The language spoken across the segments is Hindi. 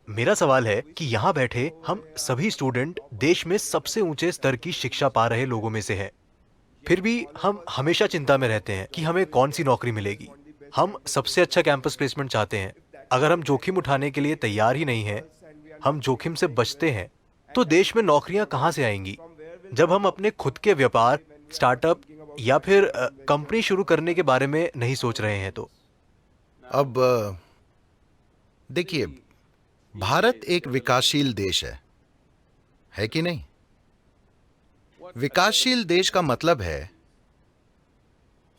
मेरा सवाल है कि यहाँ बैठे हम सभी स्टूडेंट देश में सबसे ऊंचे स्तर की शिक्षा पा रहे लोगों में से हैं। फिर भी हम हमेशा चिंता में रहते हैं कि हमें कौन सी नौकरी मिलेगी। हम सबसे अच्छा कैंपस प्लेसमेंट चाहते हैं। अगर हम जोखिम उठाने के लिए तैयार ही नहीं हैं, हम जोखिम से बचते हैं, तो देश में नौकरियां कहाँ से आएंगी? जब हम अपने खुद के व्यापार, स्टार्टअप या फिर कंपनी शुरू करने के बारे में नहीं सोच रहे हैं तो। अब देखिए, भारत एक विकासशील देश है कि नहीं? विकासशील देश का मतलब है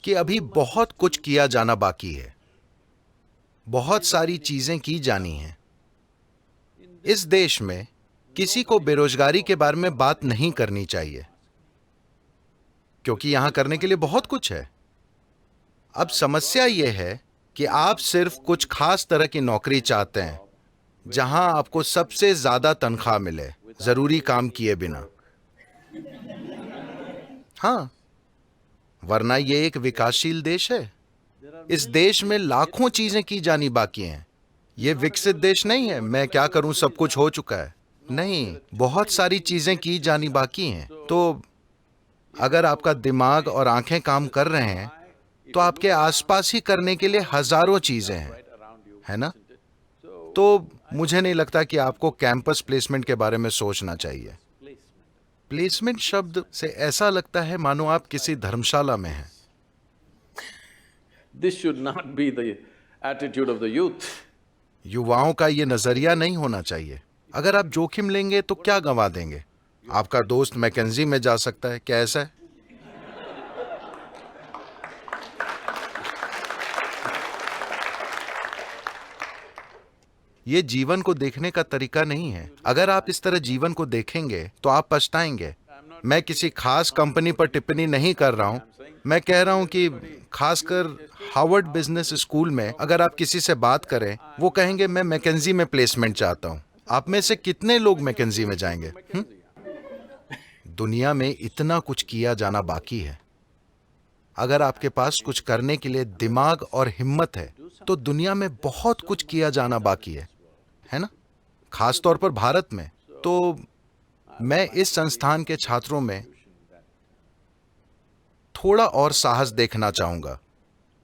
कि अभी बहुत कुछ किया जाना बाकी है, बहुत सारी चीजें की जानी हैं। इस देश में किसी को बेरोजगारी के बारे में बात नहीं करनी चाहिए, क्योंकि यहां करने के लिए बहुत कुछ है। अब समस्या यह है कि आप सिर्फ कुछ खास तरह की नौकरी चाहते हैं, जहां आपको सबसे ज्यादा तनख्वाह मिले, जरूरी काम किए बिना। हाँ, वरना यह एक विकासशील देश है। इस देश में लाखों चीजें की जानी बाकी हैं। यह विकसित देश नहीं है, मैं क्या करूं, सब कुछ हो चुका है। नहीं, बहुत सारी चीजें की जानी बाकी हैं। तो अगर आपका दिमाग और आंखें काम कर रहे हैं, तो आपके आसपास ही करने के लिए हजारों चीजें हैं, है ना? तो मुझे नहीं लगता कि आपको कैंपस प्लेसमेंट के बारे में सोचना चाहिए। प्लेसमेंट शब्द से ऐसा लगता है मानो आप किसी धर्मशाला में हैं। This should not be the attitude of the youth. युवाओं का ये नजरिया नहीं होना चाहिए। अगर आप जोखिम लेंगे तो क्या गंवा देंगे? आपका दोस्त मैकेंजी में जा सकता है, क्या ऐसा है? ये जीवन को देखने का तरीका नहीं है। अगर आप इस तरह जीवन को देखेंगे तो आप पछताएंगे। मैं किसी खास कंपनी पर टिप्पणी नहीं कर रहा हूं। मैं कह रहा हूं कि खासकर हार्वर्ड बिजनेस स्कूल में अगर आप किसी से बात करें, वो कहेंगे मैं मैकेंजी में प्लेसमेंट चाहता हूं। आप में से कितने लोग मैकेंजी में जाएंगे? दुनिया में इतना कुछ किया जाना बाकी है। अगर आपके पास कुछ करने के लिए दिमाग और हिम्मत है, तो दुनिया में बहुत कुछ किया जाना बाकी है ना? खास तौर पर भारत में। तो मैं इस संस्थान के छात्रों में थोड़ा और साहस देखना चाहूंगा।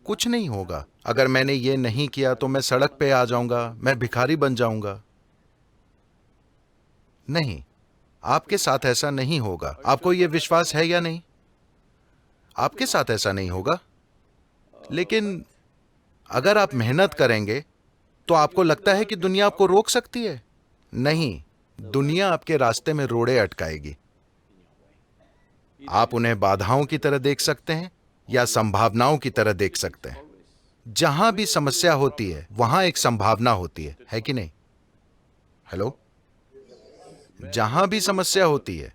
कुछ नहीं होगा। अगर मैंने ये नहीं किया तो मैं सड़क पे आ जाऊंगा, मैं भिखारी बन जाऊंगा। नहीं, आपके साथ ऐसा नहीं होगा। आपको यह विश्वास है या नहीं? आपके साथ ऐसा नहीं होगा। लेकिन अगर आप मेहनत करेंगे तो आपको लगता है कि दुनिया आपको रोक सकती है? नहीं, दुनिया आपके रास्ते में रोड़े अटकाएगी। आप उन्हें बाधाओं की तरह देख सकते हैं या संभावनाओं की तरह देख सकते हैं। जहां भी समस्या होती है, वहां एक संभावना होती है कि नहीं? हेलो? जहां भी समस्या होती है,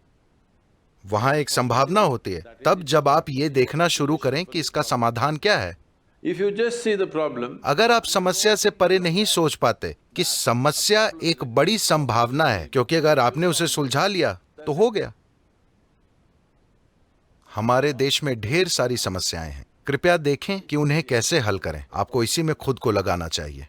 वहां एक संभावना होती है। तब जब आप ये देखना शुरू करें कि इसका समाधान क्या है। If you just see the problem, अगर आप समस्या से परे नहीं सोच पाते कि समस्या एक बड़ी संभावना है, क्योंकि अगर आपने उसे सुलझा लिया तो हो गया। हमारे देश में ढेर सारी समस्याएं हैं। कृपया देखें कि उन्हें कैसे हल करें। आपको इसी में खुद को लगाना चाहिए।